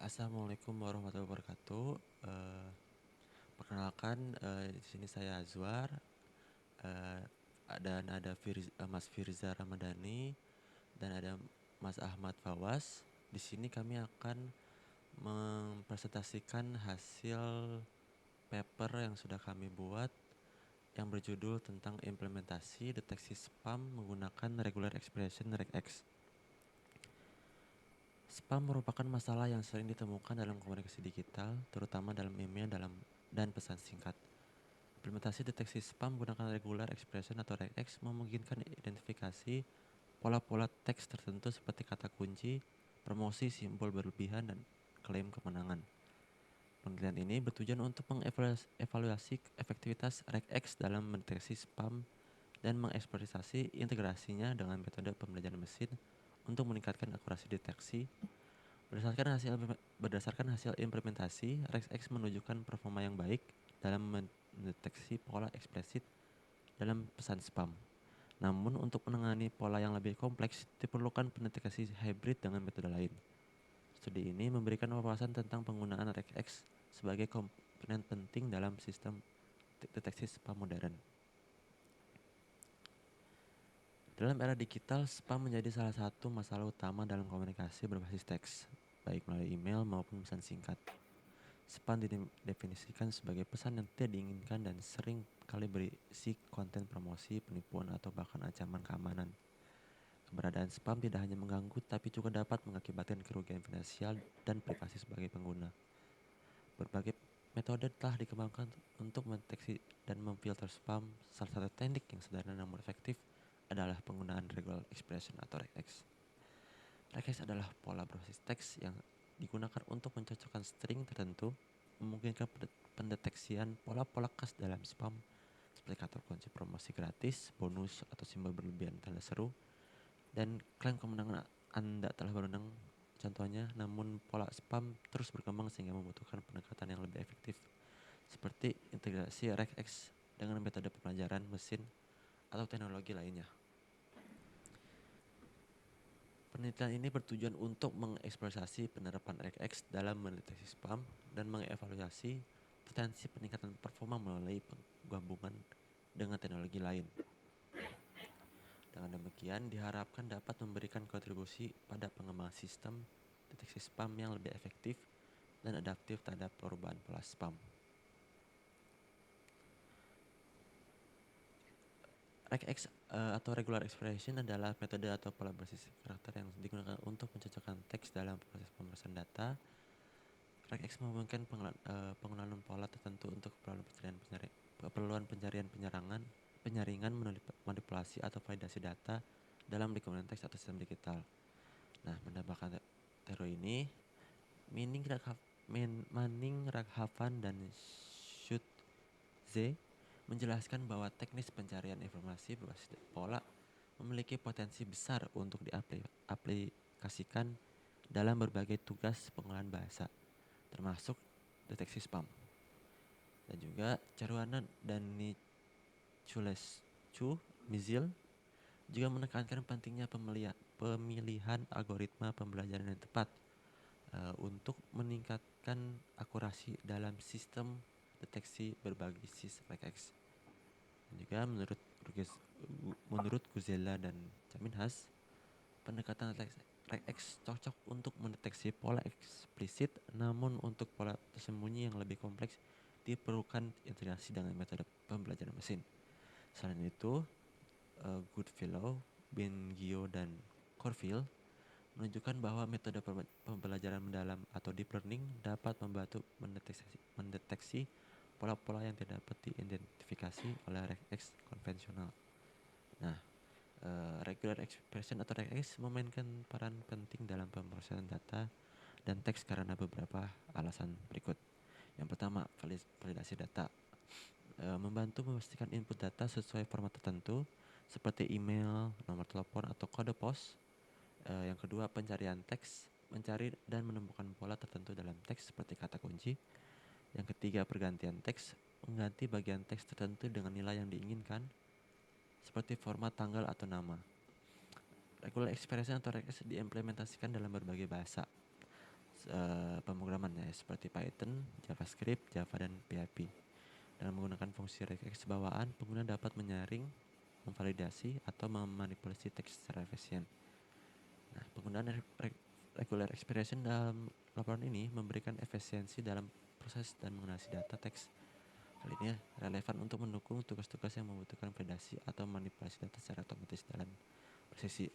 Assalamualaikum warahmatullahi wabarakatuh. Perkenalkan, di sini saya Azwar, eee, dan ada Mas Firza Ramadhani dan ada Mas Ahmad Fawaz. Di sini kami akan mempresentasikan hasil paper yang sudah kami buat yang berjudul tentang implementasi deteksi spam menggunakan regular expression regex. Spam merupakan masalah yang sering ditemukan dalam komunikasi digital, terutama dalam email dan pesan singkat. Implementasi deteksi spam menggunakan regular expression atau regex memungkinkan identifikasi pola-pola teks tertentu seperti kata kunci, promosi, simbol berlebihan, dan klaim kemenangan. Penelitian ini bertujuan untuk mengevaluasi efektivitas regex dalam mendeteksi spam dan mengeksploitasi integrasinya dengan metode pembelajaran mesin untuk meningkatkan akurasi deteksi. Berdasarkan hasil implementasi, regex menunjukkan performa yang baik dalam mendeteksi pola eksplisit dalam pesan spam. Namun untuk menangani pola yang lebih kompleks, diperlukan pendeteksi hybrid dengan metode lain. Studi ini memberikan wawasan tentang penggunaan regex sebagai komponen penting dalam sistem deteksi spam modern. Dalam era digital, spam menjadi salah satu masalah utama dalam komunikasi berbasis teks, baik melalui email maupun pesan singkat. Spam didefinisikan sebagai pesan yang tidak diinginkan dan sering kali berisi konten promosi, penipuan, atau bahkan ancaman keamanan. Keberadaan spam tidak hanya mengganggu, tapi juga dapat mengakibatkan kerugian finansial dan privasi sebagai pengguna. Berbagai metode telah dikembangkan untuk mendeteksi dan memfilter spam. Salah satu teknik yang sederhana namun efektif adalah penggunaan regular expression atau regex. Regex adalah pola berbasis teks yang digunakan untuk mencocokkan string tertentu, memungkinkan pendeteksian pola-pola khas dalam spam seperti kata kunci promosi gratis, bonus, atau simbol berlebihan tanda seru, dan klaim kemenangan Anda telah berwenang. Contohnya, namun pola spam terus berkembang sehingga membutuhkan pendekatan yang lebih efektif, seperti integrasi regex dengan metode pembelajaran mesin atau teknologi lainnya. Penelitian ini bertujuan untuk mengeksplorasi penerapan regex dalam mendeteksi spam dan mengevaluasi potensi peningkatan performa melalui penggabungan dengan teknologi lain. Dengan demikian, diharapkan dapat memberikan kontribusi pada pengembangan sistem deteksi spam yang lebih efektif dan adaptif terhadap perubahan pola spam. Regex atau regular expression adalah metode atau pola berbasis karakter yang digunakan untuk mencocokkan teks dalam proses pemrosesan data. Regex memungkinkan pengenalan pola tertentu untuk keperluan penyaringan, manipulasi, atau validasi data dalam dokumen teks atau sistem digital. Nah, menambahkan teori ini, Manning Raghavan dan Schutze menjelaskan bahwa teknis pencarian informasi berbasis pola memiliki potensi besar untuk diaplikasikan dalam berbagai tugas pengolahan bahasa, termasuk deteksi spam. Dan juga Caruana dan Niculescu Mizil juga menekankan pentingnya pemilihan algoritma pembelajaran yang tepat untuk meningkatkan akurasi dalam sistem deteksi berbasis regex. Dan juga menurut Guzella dan Caminhas, pendekatan regex cocok untuk mendeteksi pola eksplisit, namun untuk pola tersembunyi yang lebih kompleks diperlukan integrasi dengan metode pembelajaran mesin. Selain itu, Goodfellow, Bengio, dan Corfield menunjukkan bahwa metode pembelajaran mendalam atau deep learning dapat membantu mendeteksi pola-pola yang tidak dapat diidentifikasi oleh regex konvensional. Nah, regular expression atau regex memainkan peran penting dalam pemrosesan data dan teks karena beberapa alasan berikut. Yang pertama, validasi data. Membantu memastikan input data sesuai format tertentu seperti email, nomor telepon, atau kode pos. Yang kedua, pencarian teks, mencari dan menemukan pola tertentu dalam teks seperti kata kunci. Yang ketiga, pergantian teks, mengganti bagian teks tertentu dengan nilai yang diinginkan seperti format tanggal atau nama. Regular expression atau regex diimplementasikan dalam berbagai bahasa pemrograman ya, seperti Python, JavaScript, Java, dan PHP. Dengan menggunakan fungsi regex bawaan, pengguna dapat menyaring, memvalidasi, atau memanipulasi teks secara efisien. Nah, penggunaan regular expression dalam laporan ini memberikan efisiensi dalam proses dan menganalisis data teks. Hal ini relevan untuk mendukung tugas-tugas yang membutuhkan validasi atau manipulasi data secara otomatis dalam presisi.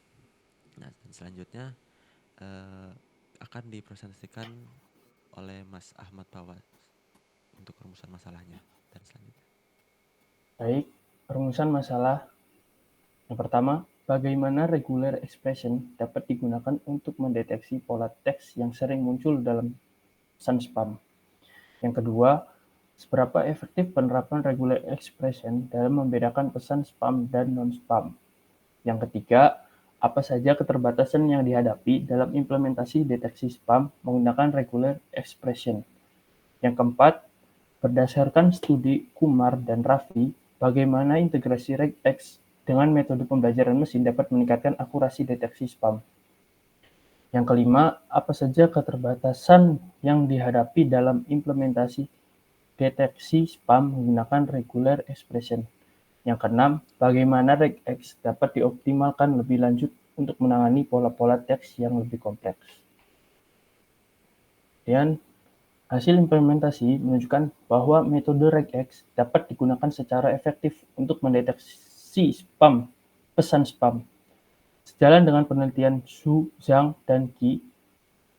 Nah, dan selanjutnya akan dipresentasikan oleh Mas Ahmad Pawas untuk rumusan masalahnya. Dan selanjutnya. Baik, rumusan masalah. Yang pertama, bagaimana regular expression dapat digunakan untuk mendeteksi pola teks yang sering muncul dalam pesan spam. Yang kedua, seberapa efektif penerapan regular expression dalam membedakan pesan spam dan non-spam. Yang ketiga, apa saja keterbatasan yang dihadapi dalam implementasi deteksi spam menggunakan regular expression. Yang keempat, berdasarkan studi Kumar dan Raffi, bagaimana integrasi regex dengan metode pembelajaran mesin dapat meningkatkan akurasi deteksi spam. Yang kelima, apa saja keterbatasan yang dihadapi dalam implementasi deteksi spam menggunakan regular expression. Yang keenam, bagaimana regex dapat dioptimalkan lebih lanjut untuk menangani pola-pola teks yang lebih kompleks. Dan hasil implementasi menunjukkan bahwa metode regex dapat digunakan secara efektif untuk mendeteksi spam, pesan spam. Sejalan dengan penelitian Zhu, Zhang, dan Qi,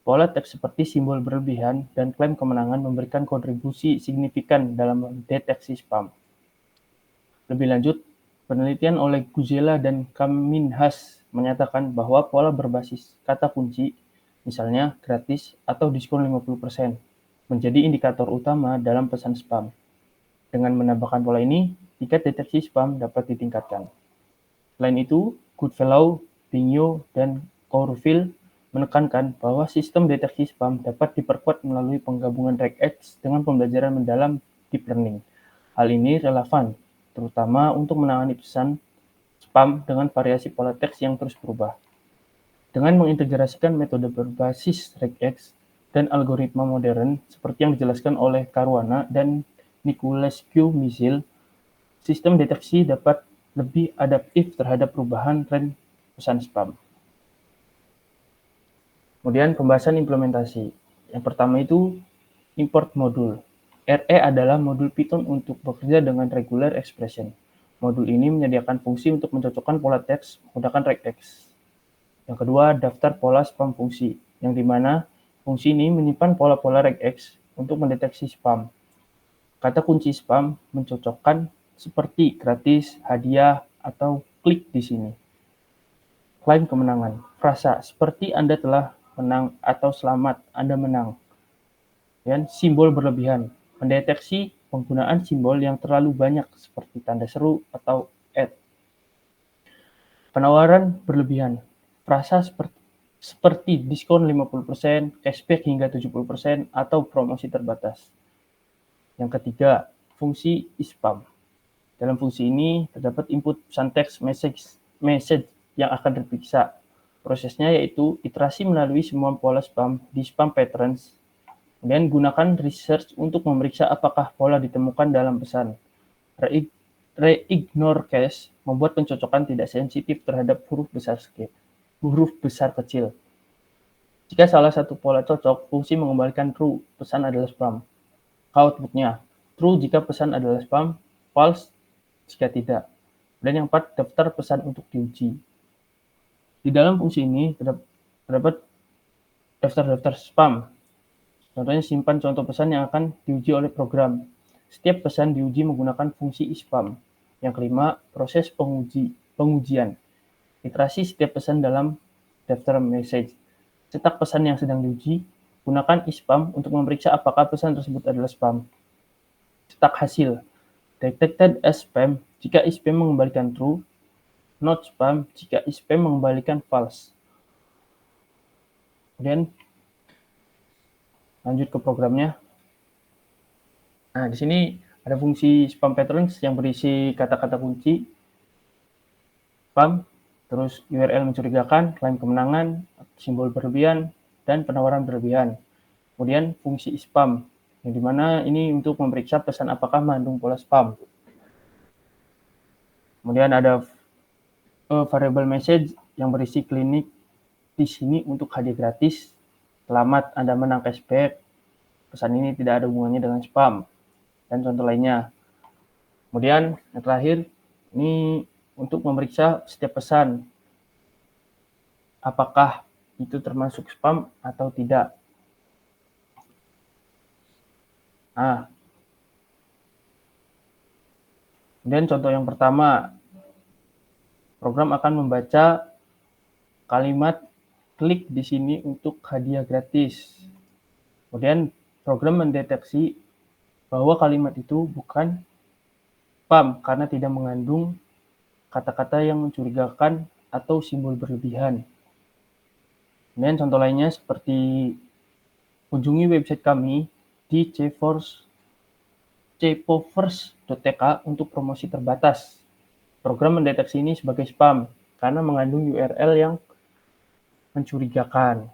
pola teks seperti simbol berlebihan dan klaim kemenangan memberikan kontribusi signifikan dalam mendeteksi spam. Lebih lanjut, penelitian oleh Guzela dan Kaminhas menyatakan bahwa pola berbasis kata kunci, misalnya gratis atau diskon 50%, menjadi indikator utama dalam pesan spam. Dengan menambahkan pola ini, tingkat deteksi spam dapat ditingkatkan. Selain itu, Goodfellow, Bingyo, dan Courville menekankan bahwa sistem deteksi spam dapat diperkuat melalui penggabungan regex dengan pembelajaran mendalam deep learning. Hal ini relevan, terutama untuk menangani pesan spam dengan variasi pola teks yang terus berubah. Dengan mengintegrasikan metode berbasis regex dan algoritma modern seperti yang dijelaskan oleh Caruana dan Niculescu-Michel, sistem deteksi dapat lebih adaptif terhadap perubahan tren pesan spam. Kemudian pembahasan implementasi. Yang pertama itu import modul. RE adalah modul Python untuk bekerja dengan regular expression. Modul ini menyediakan fungsi untuk mencocokkan pola teks menggunakan regex. Yang kedua, daftar pola spam fungsi, yang dimana fungsi ini menyimpan pola-pola regex untuk mendeteksi spam. Kata kunci spam mencocokkan seperti gratis, hadiah, atau klik di sini. Klaim kemenangan. Frasa seperti Anda telah menang atau selamat, Anda menang. Dan simbol berlebihan. Mendeteksi penggunaan simbol yang terlalu banyak seperti tanda seru atau @ Penawaran berlebihan. Frasa seperti diskon 50%, cashback hingga 70%, atau promosi terbatas. Yang ketiga, fungsi ispam. Dalam fungsi ini terdapat input pesan teks message yang akan diperiksa. Prosesnya yaitu iterasi melalui semua pola spam di spam patterns. Kemudian gunakan research untuk memeriksa apakah pola ditemukan dalam pesan. Reignore cache membuat pencocokan tidak sensitif terhadap huruf besar kecil. Jika salah satu pola cocok, fungsi mengembalikan true, pesan adalah spam. Outputnya, true jika pesan adalah spam, false jika tidak. Dan yang keempat, daftar pesan untuk diuji. Di dalam fungsi ini terdapat daftar-daftar spam. Contohnya simpan contoh pesan yang akan diuji oleh program. Setiap pesan diuji menggunakan fungsi ispam. Yang kelima, proses pengujian. Iterasi setiap pesan dalam daftar message. Cetak pesan yang sedang diuji. Gunakan ispam untuk memeriksa apakah pesan tersebut adalah spam. Cetak hasil. Detected as spam jika ispam mengembalikan true. Not spam jika ispam mengembalikan false. Kemudian lanjut ke programnya. Nah, di sini ada fungsi spam patterns yang berisi kata-kata kunci spam, terus URL mencurigakan, klaim kemenangan, simbol berlebihan, dan penawaran berlebihan. Kemudian fungsi spam, yang dimana ini untuk memeriksa pesan apakah mengandung pola spam. Kemudian ada variable message yang berisi klinik di sini untuk hadiah gratis. Selamat Anda menang cashback. Pesan ini tidak ada hubungannya dengan spam dan contoh lainnya. Kemudian yang terakhir ini untuk memeriksa setiap pesan apakah itu termasuk spam atau tidak. Nah, kemudian contoh yang pertama, program akan membaca kalimat klik di sini untuk hadiah gratis. Kemudian program mendeteksi bahwa kalimat itu bukan spam karena tidak mengandung kata-kata yang mencurigakan atau simbol berlebihan. Kemudian contoh lainnya seperti kunjungi website kami di cepovers.tk untuk promosi terbatas. Program mendeteksi ini sebagai spam karena mengandung URL yang mencurigakan.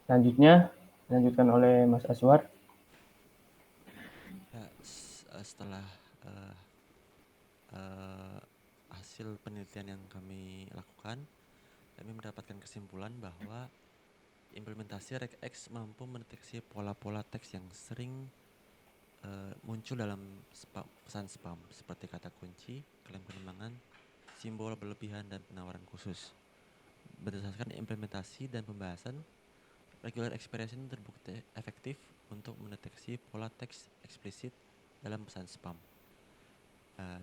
Selanjutnya, dilanjutkan oleh Mas Aswar. Ya, setelah hasil penelitian yang kami lakukan, kami mendapatkan kesimpulan bahwa implementasi regex mampu mendeteksi pola-pola teks yang sering muncul dalam pesan spam seperti kata kunci, klaim pengembangan, simbol berlebihan, dan penawaran khusus. Berdasarkan implementasi dan pembahasan, regular expression terbukti efektif untuk mendeteksi pola teks eksplisit dalam pesan spam.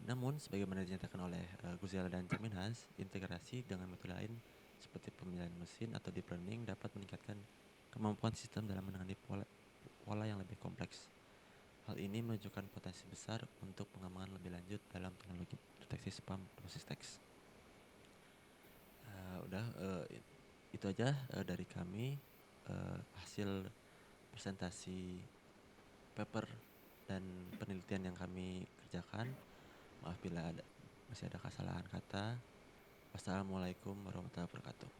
Namun, sebagaimana dinyatakan oleh Guzela dan Jaminhas, integrasi dengan metode lain seperti pemilihan mesin atau deep learning dapat meningkatkan kemampuan sistem dalam menangani pola yang lebih kompleks. Hal ini menunjukkan potensi besar untuk pengembangan lebih lanjut dalam teknologi deteksi spam berbasis teks. Itu aja dari kami, hasil presentasi paper dan penelitian yang kami kerjakan. Maaf bila masih ada kesalahan kata. Wassalamualaikum warahmatullahi wabarakatuh.